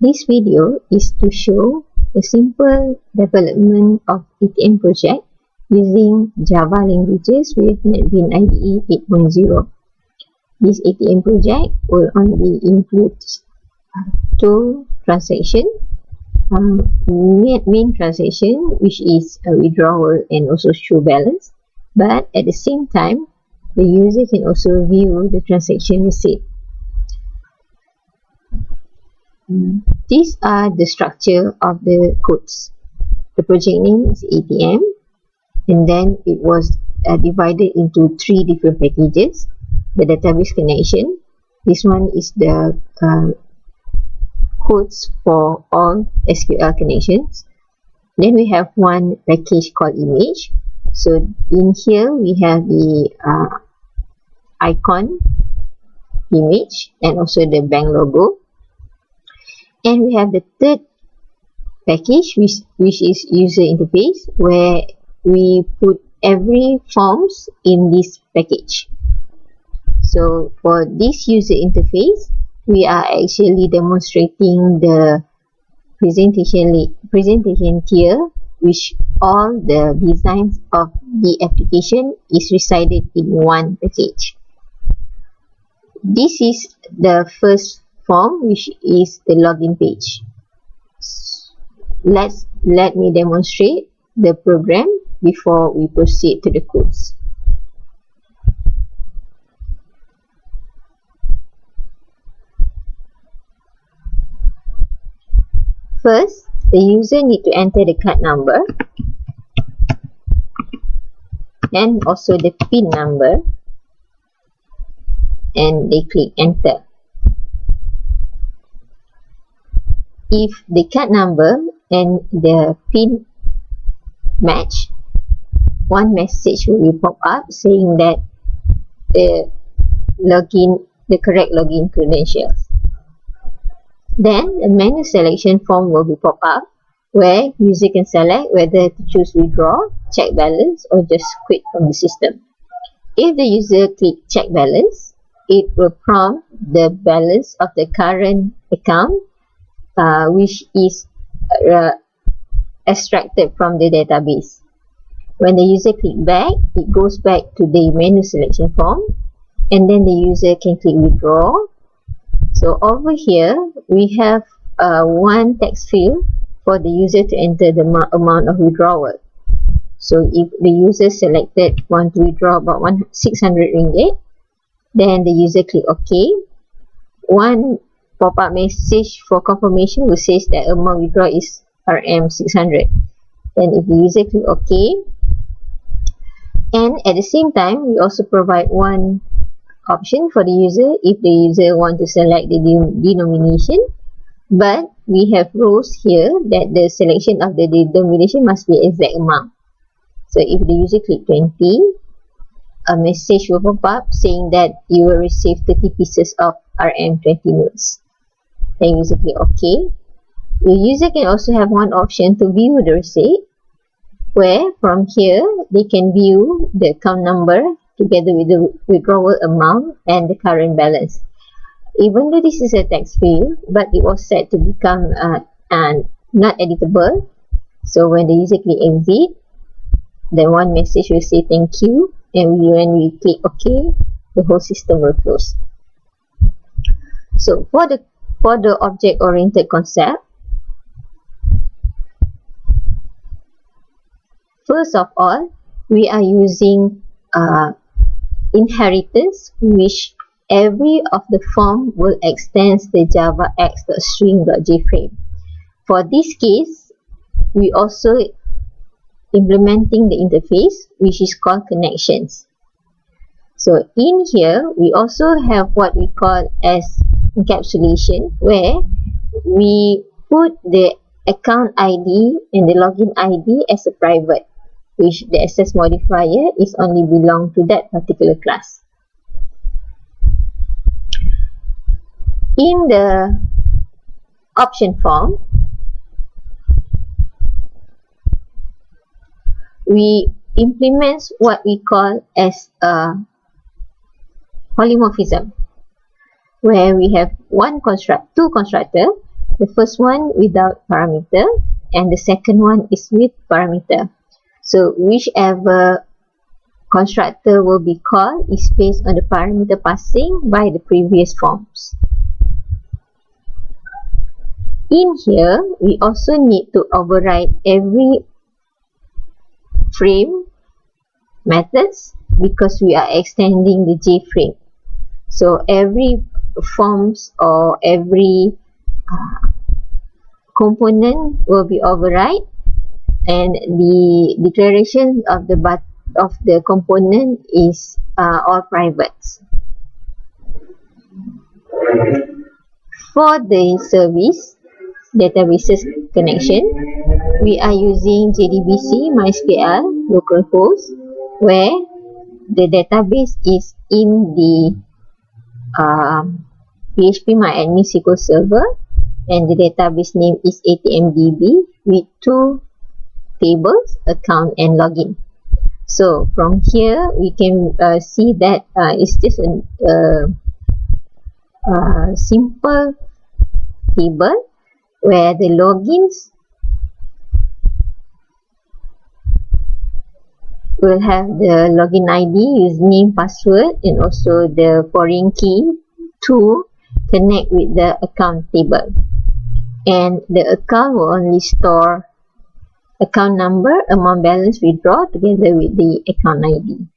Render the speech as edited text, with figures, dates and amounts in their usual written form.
This video is to show a simple development of ATM project using Java languages with NetBeans IDE 8.0. This ATM project will only include two transactions, main transaction, which is a withdrawal and also show balance, but at the same time the user can also view the transaction receipt. These are the structure of the codes. The project name is ATM, and then it was divided into three different packages. The database connection, this one is the codes for all SQL connections. Then we have one package called image. So in here we have the icon image and also the bank logo. And we have the third package, which is user interface, where we put every forms in this package. So for this user interface, we are actually demonstrating the presentation tier, which all the designs of the application is resided in one package. This is the first form, which is the login page. Let me demonstrate the program before we proceed to the codes. First, the user need to enter the card number and also the PIN number, and they click enter. If the card number and the PIN match, one message will pop up saying that the correct login credentials. Then the menu selection form will be pop up, where user can select whether to choose withdraw, check balance, or just quit from the system. If the user click check balance, it will prompt the balance of the current account, which is extracted from the database. When the user click back, it goes back to the menu selection form, and then the user can click withdraw. So over here, we have one text field for the user to enter the amount of withdrawal. So if the user selected want to withdraw about 600 ringgit, then the user click OK. One pop-up message for confirmation will say that amount withdraw is RM 600. Then if the user click OK, and at the same time we also provide one option for the user if the user want to select the denomination, but we have rules here that the selection of the denomination must be exact amount. So if the user click 20, a message will pop up saying that you will receive 30 pieces of RM 20 notes. Then user click OK. The user can also have one option to view the receipt, where from here they can view the account number together with the withdrawal amount and the current balance. Even though this is a text field, but it was set to become not editable. So when the user click exit, then one message will say thank you, and when we click OK, the whole system will close. So for the object-oriented concept, first of all, we are using inheritance, which every of the form will extend the Java x.string.jframe. For this case, we also implementing the interface, which is called connections. So in here, we also have what we call as encapsulation, where we put the account ID and the login ID as a private, which the access modifier is only belong to that particular class. In the option form, we implement what we call as a polymorphism, where we have two constructor, The first one without parameter, and the second one is with parameter. So whichever constructor will be called is based on the parameter passing by the previous forms. In here, we also need to override every frame methods because we are extending the J-frame. So every forms or every component will be override, and the declaration of the component is all privates. For the service databases connection, we are using JDBC MySQL localhost, where the database is in the PHP MyAdmin SQL server, and the database name is ATMDB with two tables, account and login. So from here we can see that it's just a simple table where the logins will have the login ID, username, password, and also the foreign key to connect with the account table. And the account will only store account number, amount balance, withdraw together with the account ID.